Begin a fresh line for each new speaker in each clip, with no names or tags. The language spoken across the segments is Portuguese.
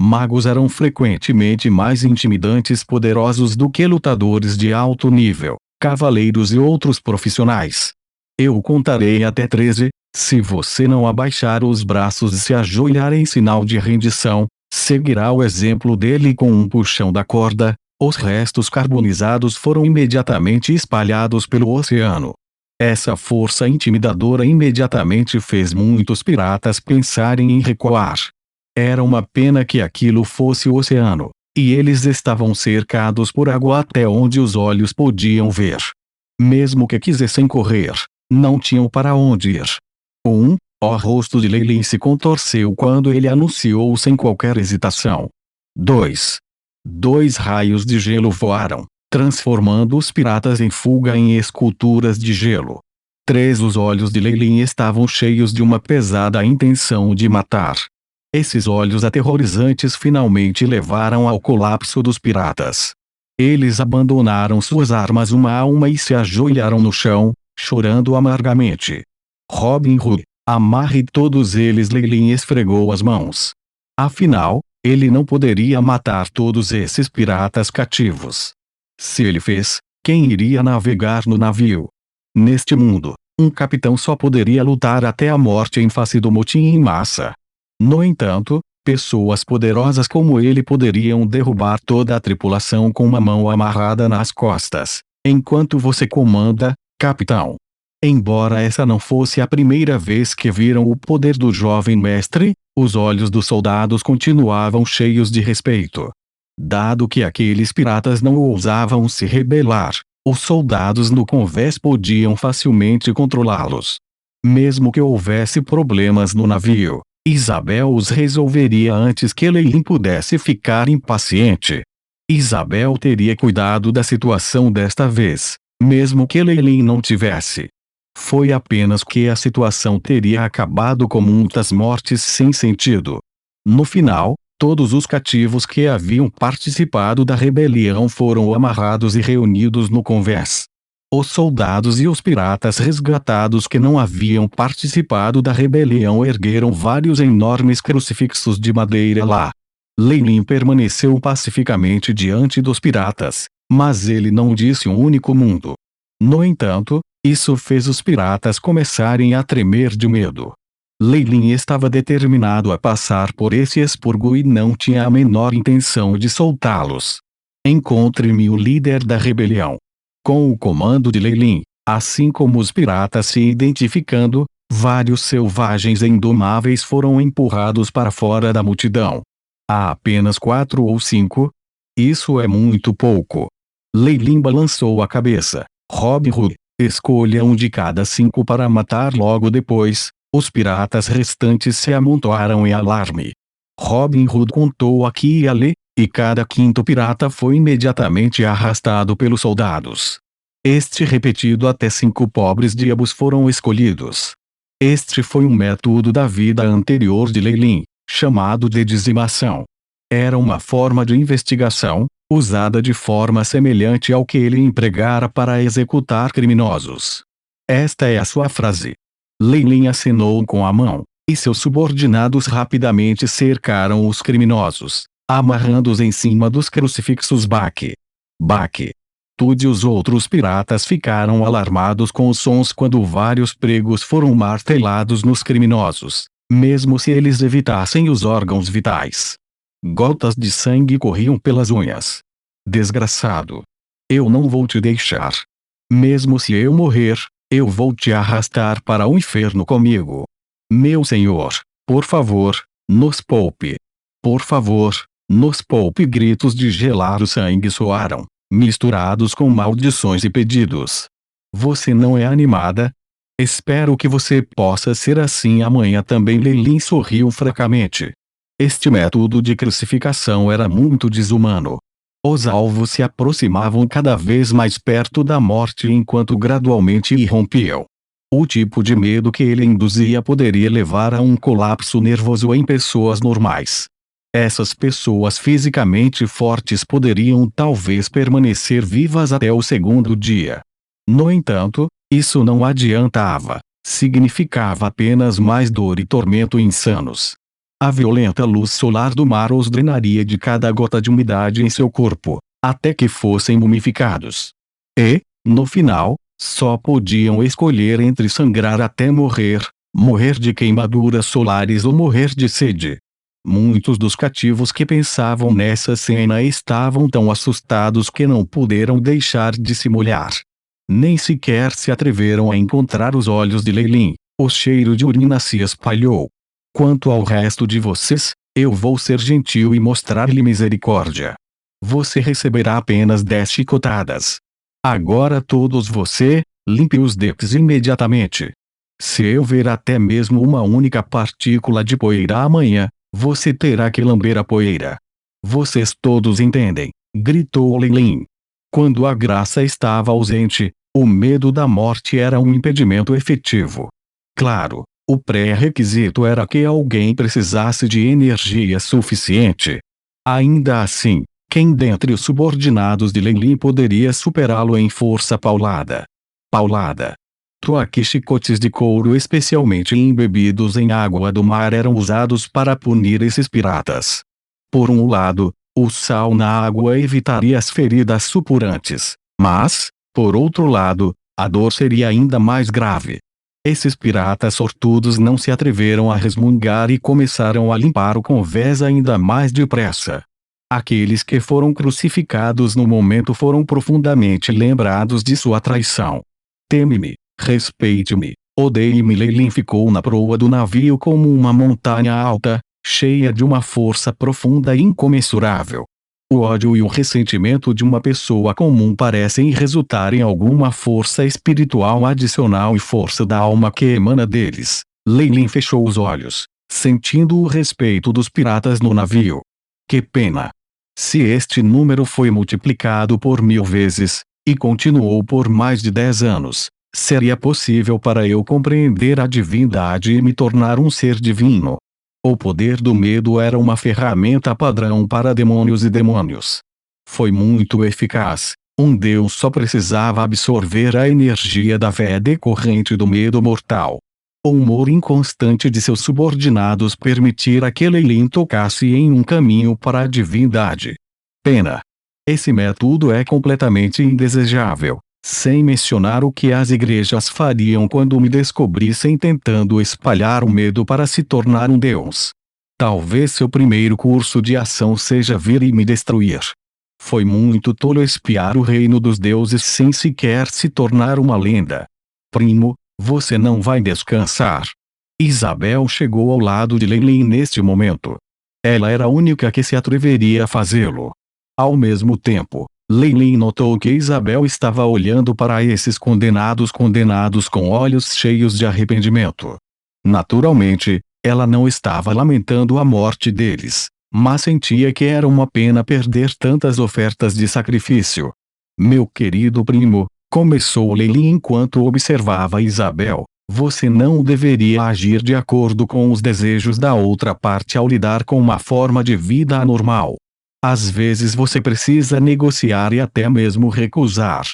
Magos eram frequentemente mais intimidantes e poderosos do que lutadores de alto nível, cavaleiros e outros profissionais. Eu contarei até 13, se você não abaixar os braços e se ajoelhar em sinal de rendição, seguirá o exemplo dele com um puxão da corda. Os restos carbonizados foram imediatamente espalhados pelo oceano. Essa força intimidadora imediatamente fez muitos piratas pensarem em recuar. Era uma pena que aquilo fosse o oceano, e eles estavam cercados por água até onde os olhos podiam ver. Mesmo que quisessem correr, não tinham para onde ir. O rosto de Lei Lin se contorceu quando ele anunciou sem qualquer hesitação. 2 raios de gelo voaram, transformando os piratas em fuga em esculturas de gelo. 3 Os olhos de Lei Lin estavam cheios de uma pesada intenção de matar. Esses olhos aterrorizantes finalmente levaram ao colapso dos piratas. Eles abandonaram suas armas uma a uma e se ajoelharam no chão, chorando amargamente. Robin Hood, amarre todos eles. Lei Lin esfregou as mãos. Afinal, ele não poderia matar todos esses piratas cativos. Se ele fez, quem iria navegar no navio? Neste mundo, um capitão só poderia lutar até a morte em face do motim em massa. No entanto, pessoas poderosas como ele poderiam derrubar toda a tripulação com uma mão amarrada nas costas, enquanto você comanda, capitão. Embora essa não fosse a primeira vez que viram o poder do jovem mestre, os olhos dos soldados continuavam cheios de respeito. Dado que aqueles piratas não ousavam se rebelar, os soldados no convés podiam facilmente controlá-los. Mesmo que houvesse problemas no navio, Isabel os resolveria antes que Lei Lin pudesse ficar impaciente. Isabel teria cuidado da situação desta vez, mesmo que Lei Lin não tivesse. Foi apenas que a situação teria acabado com muitas mortes sem sentido. No final, todos os cativos que haviam participado da rebelião foram amarrados e reunidos no convés. Os soldados e os piratas resgatados que não haviam participado da rebelião ergueram vários enormes crucifixos de madeira lá. Lei Lin permaneceu pacificamente diante dos piratas, mas ele não disse um único mundo. No entanto, isso fez os piratas começarem a tremer de medo. Lei Lin estava determinado a passar por esse expurgo e não tinha a menor intenção de soltá-los. Encontre-me o líder da rebelião. Com o comando de Lei Lin, assim como os piratas se identificando, vários selvagens indomáveis foram empurrados para fora da multidão. Há apenas 4 ou 5? Isso é muito pouco. Lei Lin balançou a cabeça. Robin Hood, escolha um de cada 5 para matar logo depois. Os piratas restantes se amontoaram em alarme. Robin Hood contou aqui e ali, e cada 5º pirata foi imediatamente arrastado pelos soldados. Este repetido até 5 pobres diabos foram escolhidos. Este foi um método da vida anterior de Lei Lin, chamado de dizimação. Era uma forma de investigação, usada de forma semelhante ao que ele empregara para executar criminosos. Esta é a sua frase. Lei Lin acenou com a mão, e seus subordinados rapidamente cercaram os criminosos, amarrando-os em cima dos crucifixos. Baque. Tudo e os outros piratas ficaram alarmados com os sons quando vários pregos foram martelados nos criminosos, mesmo se eles evitassem os órgãos vitais. Gotas de sangue corriam pelas unhas. Desgraçado! Eu não vou te deixar. Mesmo se eu morrer, eu vou te arrastar para o inferno comigo. Meu senhor, por favor, nos poupe. Por favor, nos poupe. Gritos de gelar o sangue soaram, misturados com maldições e pedidos. Você não é animada? Espero que você possa ser assim amanhã também. Lei Lin sorriu fracamente. Este método de crucificação era muito desumano. Os alvos se aproximavam cada vez mais perto da morte enquanto gradualmente irrompiam. O tipo de medo que ele induzia poderia levar a um colapso nervoso em pessoas normais. Essas pessoas fisicamente fortes poderiam talvez permanecer vivas até o 2º dia. No entanto, isso não adiantava. Significava apenas mais dor e tormento insanos. A violenta luz solar do mar os drenaria de cada gota de umidade em seu corpo, até que fossem mumificados. E, no final, só podiam escolher entre sangrar até morrer, morrer de queimaduras solares ou morrer de sede. Muitos dos cativos que pensavam nessa cena estavam tão assustados que não puderam deixar de se molhar. Nem sequer se atreveram a encontrar os olhos de Leilin. O cheiro de urina se espalhou. Quanto ao resto de vocês, eu vou ser gentil e mostrar-lhe misericórdia. Você receberá apenas 10 chicotadas. Agora todos você, limpe os dentes imediatamente. Se eu ver até mesmo uma única partícula de poeira amanhã, você terá que lamber a poeira. Vocês todos entendem, gritou Leilin. Quando a graça estava ausente, o medo da morte era um impedimento efetivo. Claro, o pré-requisito era que alguém precisasse de energia suficiente. Ainda assim, quem dentre os subordinados de Leilin poderia superá-lo em força paulada? Troaque chicotes de couro especialmente embebidos em água do mar eram usados para punir esses piratas. Por um lado, o sal na água evitaria as feridas supurantes, mas, por outro lado, a dor seria ainda mais grave. Esses piratas sortudos não se atreveram a resmungar e começaram a limpar o convés ainda mais depressa. Aqueles que foram crucificados no momento foram profundamente lembrados de sua traição. Teme-me, respeite-me, odeie-me. Leilin ficou na proa do navio como uma montanha alta, cheia de uma força profunda e incomensurável. O ódio e o ressentimento de uma pessoa comum parecem resultar em alguma força espiritual adicional e força da alma que emana deles. Leilin fechou os olhos, sentindo o respeito dos piratas no navio. Que pena! Se este número foi multiplicado por 1000 vezes, e continuou por mais de 10 anos, seria possível para eu compreender a divindade e me tornar um ser divino. O poder do medo era uma ferramenta padrão para demônios e demônios. Foi muito eficaz. Um deus só precisava absorver a energia da fé decorrente do medo mortal. O humor inconstante de seus subordinados permitira que Leilin tocasse em um caminho para a divindade. Pena. Esse método é completamente indesejável, sem mencionar o que as igrejas fariam quando me descobrissem tentando espalhar o medo para se tornar um deus. Talvez seu primeiro curso de ação seja vir e me destruir. Foi muito tolo espiar o reino dos deuses sem sequer se tornar uma lenda. Primo, você não vai descansar. Isabel chegou ao lado de Leilin neste momento. Ela era a única que se atreveria a fazê-lo. Ao mesmo tempo, Leilin notou que Isabel estava olhando para esses condenados com olhos cheios de arrependimento. Naturalmente, ela não estava lamentando a morte deles, mas sentia que era uma pena perder tantas ofertas de sacrifício. Meu querido primo, começou Leilin enquanto observava Isabel, você não deveria agir de acordo com os desejos da outra parte ao lidar com uma forma de vida anormal. Às vezes você precisa negociar e até mesmo recusar.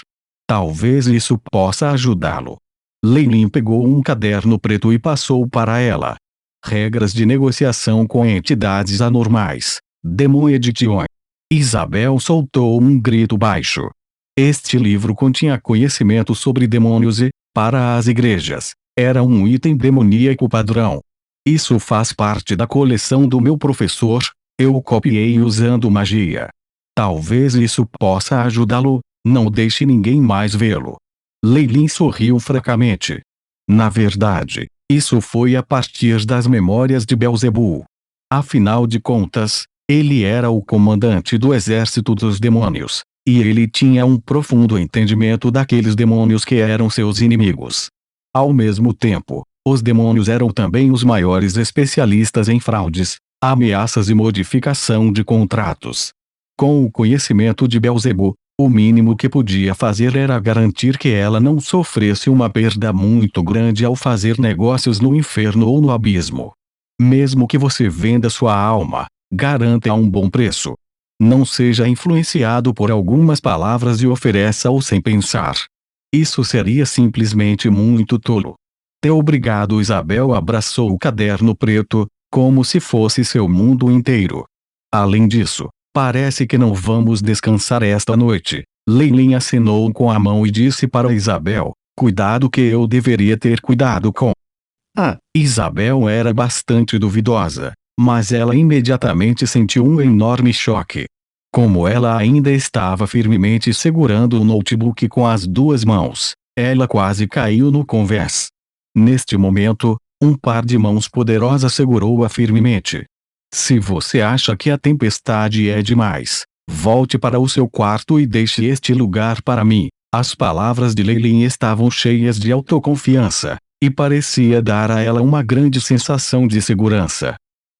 Talvez isso possa ajudá-lo. Leilin pegou um caderno preto e passou para ela. Regras de negociação com entidades anormais. Demon Edition. Isabel soltou um grito baixo. Este livro continha conhecimento sobre demônios e, para as igrejas, era um item demoníaco padrão. Isso faz parte da coleção do meu professor. Eu o copiei usando magia. Talvez isso possa ajudá-lo, não deixe ninguém mais vê-lo. Leilin sorriu fracamente. Na verdade, isso foi a partir das memórias de Beelzebul. Afinal de contas, ele era o comandante do exército dos demônios, e ele tinha um profundo entendimento daqueles demônios que eram seus inimigos. Ao mesmo tempo, os demônios eram também os maiores especialistas em fraudes, ameaças e modificação de contratos. Com o conhecimento de Beelzebul, o mínimo que podia fazer era garantir que ela não sofresse uma perda muito grande ao fazer negócios no inferno ou no abismo. Mesmo que você venda sua alma, garanta a um bom preço. Não seja influenciado por algumas palavras e ofereça-o sem pensar. Isso seria simplesmente muito tolo. Obrigado. Isabel abraçou o caderno preto, como se fosse seu mundo inteiro. Além disso, parece que não vamos descansar esta noite. Leilin acenou com a mão e disse para Isabel, cuidado que eu deveria ter cuidado com. Isabel era bastante duvidosa, mas ela imediatamente sentiu um enorme choque. Como ela ainda estava firmemente segurando o notebook com as duas mãos, ela quase caiu no convés. Neste momento, um par de mãos poderosas segurou-a firmemente. Se você acha que a tempestade é demais, volte para o seu quarto e deixe este lugar para mim. As palavras de Leilin estavam cheias de autoconfiança, e parecia dar a ela uma grande sensação de segurança.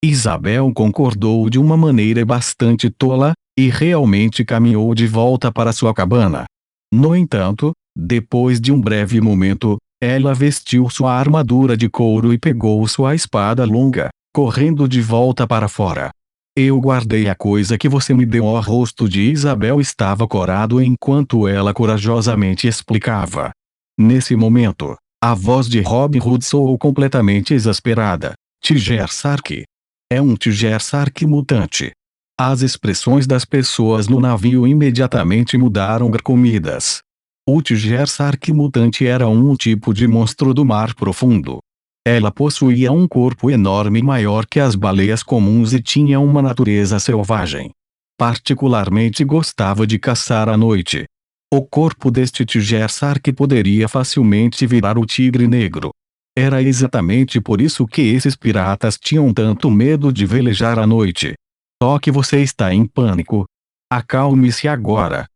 Isabel concordou de uma maneira bastante tola, e realmente caminhou de volta para sua cabana. No entanto, depois de um breve momento, ela vestiu sua armadura de couro e pegou sua espada longa, correndo de volta para fora. Eu guardei a coisa que você me deu. O rosto de Isabel estava corado enquanto ela corajosamente explicava. Nesse momento, a voz de Robin Hood soou completamente exasperada. Tiger Sark. É um Tiger Sark mutante. As expressões das pessoas no navio imediatamente mudaram comidas. O Tiger Sark mutante era um tipo de monstro do mar profundo. Ela possuía um corpo enorme maior que as baleias comuns e tinha uma natureza selvagem. Particularmente gostava de caçar à noite. O corpo deste Tiger Sark poderia facilmente virar o tigre negro. Era exatamente por isso que esses piratas tinham tanto medo de velejar à noite. Só que você está em pânico. Acalme-se agora.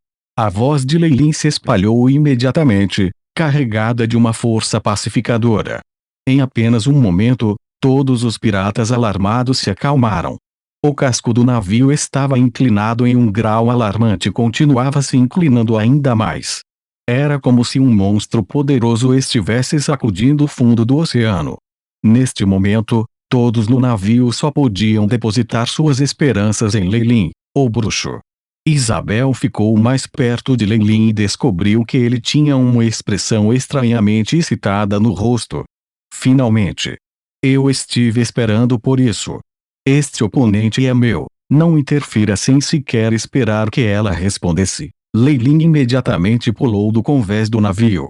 A voz de Leilin se espalhou imediatamente, carregada de uma força pacificadora. Em apenas um momento, todos os piratas alarmados se acalmaram. O casco do navio estava inclinado em um grau alarmante e continuava se inclinando ainda mais. Era como se um monstro poderoso estivesse sacudindo o fundo do oceano. Neste momento, todos no navio só podiam depositar suas esperanças em Leilin, o bruxo. Isabel ficou mais perto de Leilin e descobriu que ele tinha uma expressão estranhamente excitada no rosto. Finalmente. Eu estive esperando por isso. Este oponente é meu. Não interfira sem sequer esperar que ela respondesse. Leilin imediatamente pulou do convés do navio.